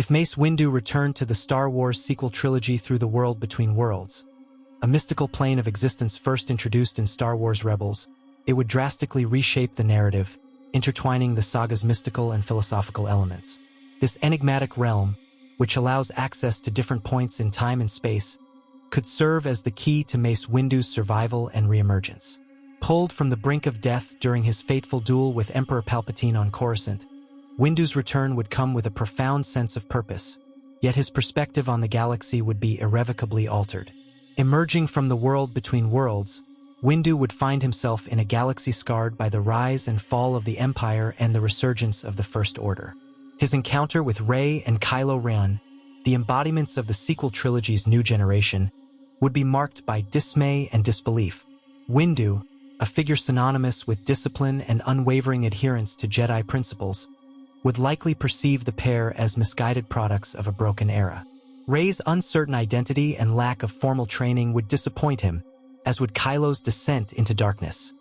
If Mace Windu returned to the Star Wars sequel trilogy through the world between worlds, a mystical plane of existence first introduced in Star Wars Rebels, it would drastically reshape the narrative, intertwining the saga's mystical and philosophical elements. This enigmatic realm, which allows access to different points in time and space, could serve as the key to Mace Windu's survival and reemergence. Pulled from the brink of death during his fateful duel with Emperor Palpatine on Coruscant, Windu's return would come with a profound sense of purpose, yet his perspective on the galaxy would be irrevocably altered. Emerging from the world between worlds, Windu would find himself in a galaxy scarred by the rise and fall of the Empire and the resurgence of the First Order. His encounter with Rey and Kylo Ren, the embodiments of the sequel trilogy's new generation, would be marked by dismay and disbelief. Windu, a figure synonymous with discipline and unwavering adherence to Jedi principles, would likely perceive the pair as misguided products of a broken era. Rey's uncertain identity and lack of formal training would disappoint him, as would Kylo's descent into darkness,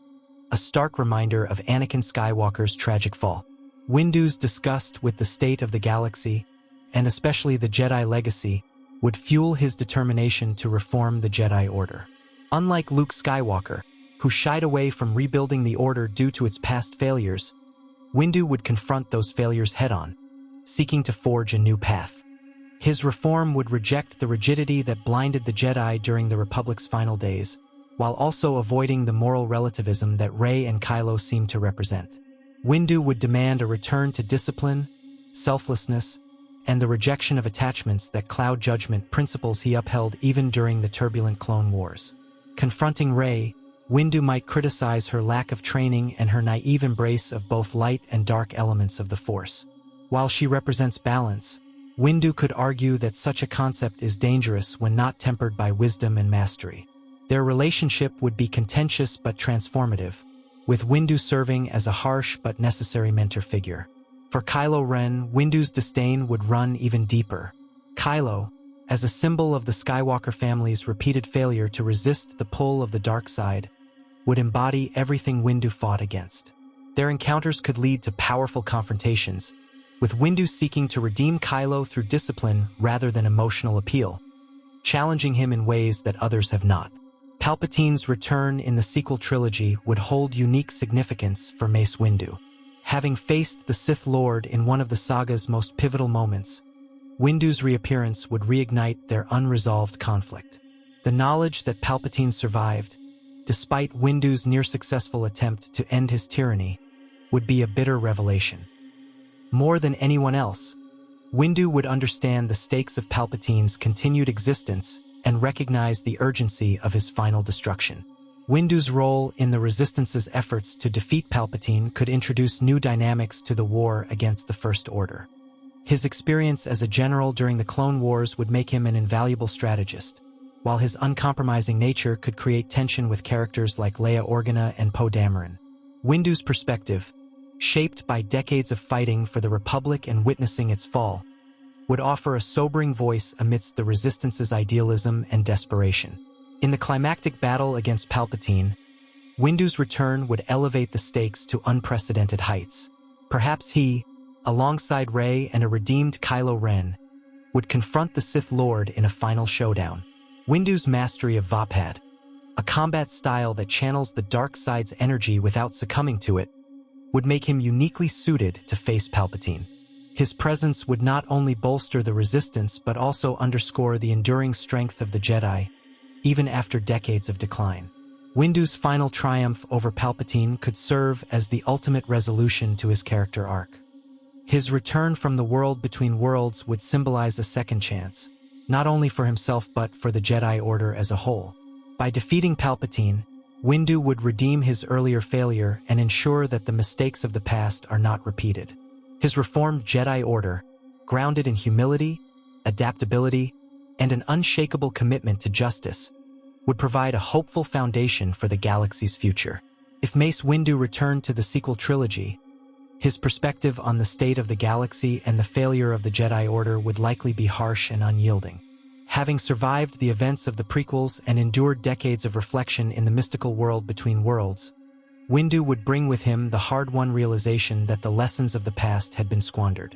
a stark reminder of Anakin Skywalker's tragic fall. Windu's disgust with the state of the galaxy, and especially the Jedi legacy, would fuel his determination to reform the Jedi Order. Unlike Luke Skywalker, who shied away from rebuilding the Order due to its past failures, Windu would confront those failures head-on, seeking to forge a new path. His reform would reject the rigidity that blinded the Jedi during the Republic's final days, while also avoiding the moral relativism that Rey and Kylo seemed to represent. Windu would demand a return to discipline, selflessness, and the rejection of attachments that cloud judgment, principles he upheld even during the turbulent Clone Wars. Confronting Rey, Windu might criticize her lack of training and her naive embrace of both light and dark elements of the Force. While she represents balance, Windu could argue that such a concept is dangerous when not tempered by wisdom and mastery. Their relationship would be contentious but transformative, with Windu serving as a harsh but necessary mentor figure. For Kylo Ren, Windu's disdain would run even deeper. Kylo, as a symbol of the Skywalker family's repeated failure to resist the pull of the dark side, would embody everything Windu fought against. Their encounters could lead to powerful confrontations, with Windu seeking to redeem Kylo through discipline rather than emotional appeal, challenging him in ways that others have not. Palpatine's return in the sequel trilogy would hold unique significance for Mace Windu. Having faced the Sith Lord in one of the saga's most pivotal moments, Windu's reappearance would reignite their unresolved conflict. The knowledge that Palpatine survived, despite Windu's near-successful attempt to end his tyranny, would be a bitter revelation. More than anyone else, Windu would understand the stakes of Palpatine's continued existence and recognize the urgency of his final destruction. Windu's role in the Resistance's efforts to defeat Palpatine could introduce new dynamics to the war against the First Order. His experience as a general during the Clone Wars would make him an invaluable strategist, while his uncompromising nature could create tension with characters like Leia Organa and Poe Dameron. Windu's perspective, shaped by decades of fighting for the Republic and witnessing its fall, would offer a sobering voice amidst the Resistance's idealism and desperation. In the climactic battle against Palpatine, Windu's return would elevate the stakes to unprecedented heights. Perhaps he, alongside Rey and a redeemed Kylo Ren, would confront the Sith Lord in a final showdown. Windu's mastery of Vapad, a combat style that channels the dark side's energy without succumbing to it, would make him uniquely suited to face Palpatine. His presence would not only bolster the Resistance but also underscore the enduring strength of the Jedi, even after decades of decline. Windu's final triumph over Palpatine could serve as the ultimate resolution to his character arc. His return from the world between worlds would symbolize a second chance, not only for himself but for the Jedi Order as a whole. By defeating Palpatine, Windu would redeem his earlier failure and ensure that the mistakes of the past are not repeated. His reformed Jedi Order, grounded in humility, adaptability, and an unshakable commitment to justice, would provide a hopeful foundation for the galaxy's future. If Mace Windu returned to the sequel trilogy, his perspective on the state of the galaxy and the failure of the Jedi Order would likely be harsh and unyielding. Having survived the events of the prequels and endured decades of reflection in the mystical world between worlds, Windu would bring with him the hard-won realization that the lessons of the past had been squandered.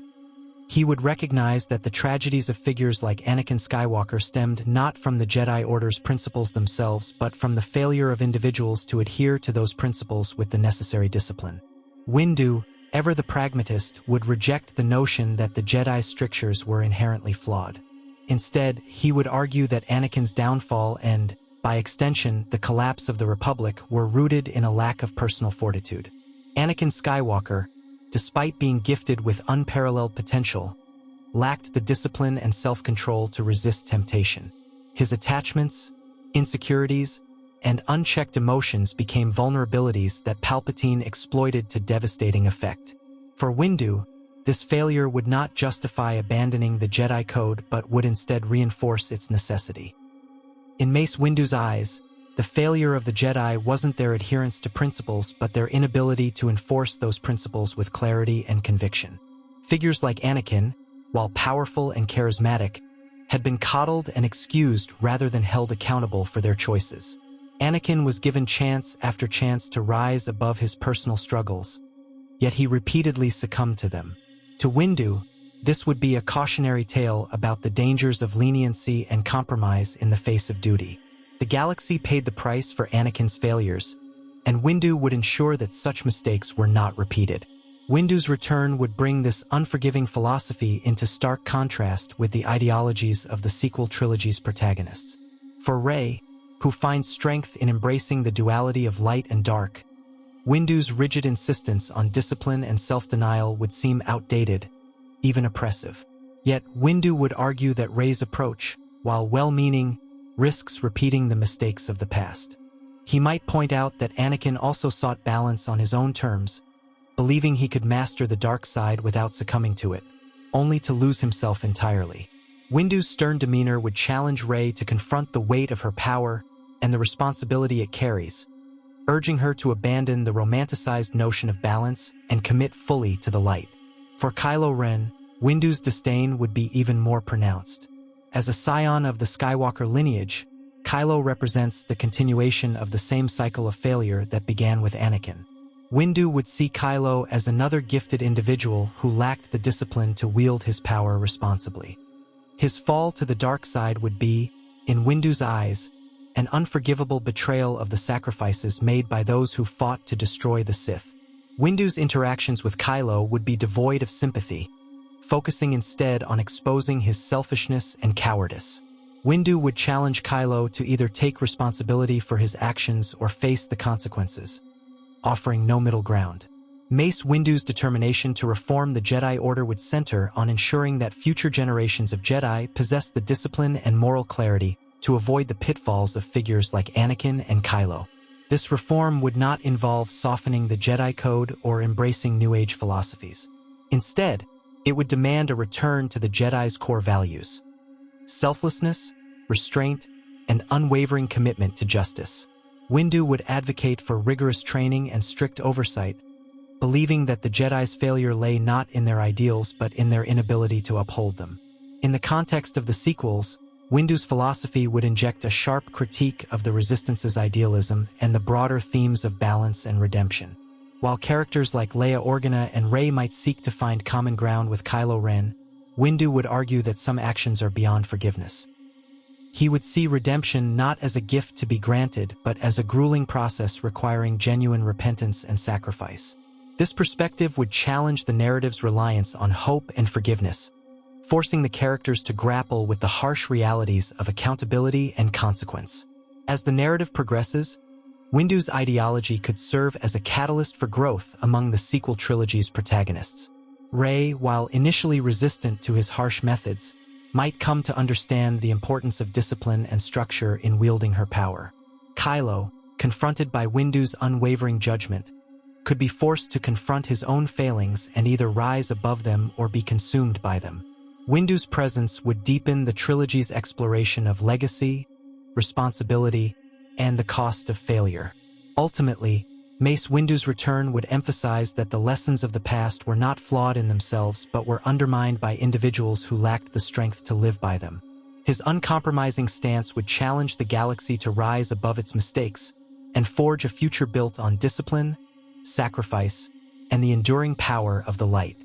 He would recognize that the tragedies of figures like Anakin Skywalker stemmed not from the Jedi Order's principles themselves, but from the failure of individuals to adhere to those principles with the necessary discipline. Windu, ever the pragmatist, would reject the notion that the Jedi's strictures were inherently flawed. Instead, he would argue that Anakin's downfall and, by extension, the collapse of the Republic were rooted in a lack of personal fortitude. Anakin Skywalker, despite being gifted with unparalleled potential, lacked the discipline and self-control to resist temptation. His attachments, insecurities, and unchecked emotions became vulnerabilities that Palpatine exploited to devastating effect. For Windu, this failure would not justify abandoning the Jedi Code but would instead reinforce its necessity. In Mace Windu's eyes, the failure of the Jedi wasn't their adherence to principles but their inability to enforce those principles with clarity and conviction. Figures like Anakin, while powerful and charismatic, had been coddled and excused rather than held accountable for their choices. Anakin was given chance after chance to rise above his personal struggles, yet he repeatedly succumbed to them. To Windu, this would be a cautionary tale about the dangers of leniency and compromise in the face of duty. The galaxy paid the price for Anakin's failures, and Windu would ensure that such mistakes were not repeated. Windu's return would bring this unforgiving philosophy into stark contrast with the ideologies of the sequel trilogy's protagonists. For Rey, who finds strength in embracing the duality of light and dark, Windu's rigid insistence on discipline and self-denial would seem outdated, even oppressive. Yet Windu would argue that Rey's approach, while well-meaning, risks repeating the mistakes of the past. He might point out that Anakin also sought balance on his own terms, believing he could master the dark side without succumbing to it, only to lose himself entirely. Windu's stern demeanor would challenge Rey to confront the weight of her power and the responsibility it carries, urging her to abandon the romanticized notion of balance and commit fully to the light. For Kylo Ren, Windu's disdain would be even more pronounced. As a scion of the Skywalker lineage, Kylo represents the continuation of the same cycle of failure that began with Anakin. Windu would see Kylo as another gifted individual who lacked the discipline to wield his power responsibly. His fall to the dark side would be, in Windu's eyes, an unforgivable betrayal of the sacrifices made by those who fought to destroy the Sith. Windu's interactions with Kylo would be devoid of sympathy, focusing instead on exposing his selfishness and cowardice. Windu would challenge Kylo to either take responsibility for his actions or face the consequences, offering no middle ground. Mace Windu's determination to reform the Jedi Order would center on ensuring that future generations of Jedi possess the discipline and moral clarity to avoid the pitfalls of figures like Anakin and Kylo. This reform would not involve softening the Jedi Code or embracing New Age philosophies. Instead, it would demand a return to the Jedi's core values: selflessness, restraint, and unwavering commitment to justice. Windu would advocate for rigorous training and strict oversight, believing that the Jedi's failure lay not in their ideals but in their inability to uphold them. In the context of the sequels, Windu's philosophy would inject a sharp critique of the Resistance's idealism and the broader themes of balance and redemption. While characters like Leia Organa and Rey might seek to find common ground with Kylo Ren, Windu would argue that some actions are beyond forgiveness. He would see redemption not as a gift to be granted, but as a grueling process requiring genuine repentance and sacrifice. This perspective would challenge the narrative's reliance on hope and forgiveness, forcing the characters to grapple with the harsh realities of accountability and consequence. As the narrative progresses, Windu's ideology could serve as a catalyst for growth among the sequel trilogy's protagonists. Rey, while initially resistant to his harsh methods, might come to understand the importance of discipline and structure in wielding her power. Kylo, confronted by Windu's unwavering judgment, could be forced to confront his own failings and either rise above them or be consumed by them. Windu's presence would deepen the trilogy's exploration of legacy, responsibility, and the cost of failure. Ultimately, Mace Windu's return would emphasize that the lessons of the past were not flawed in themselves but were undermined by individuals who lacked the strength to live by them. His uncompromising stance would challenge the galaxy to rise above its mistakes and forge a future built on discipline, sacrifice, and the enduring power of the light.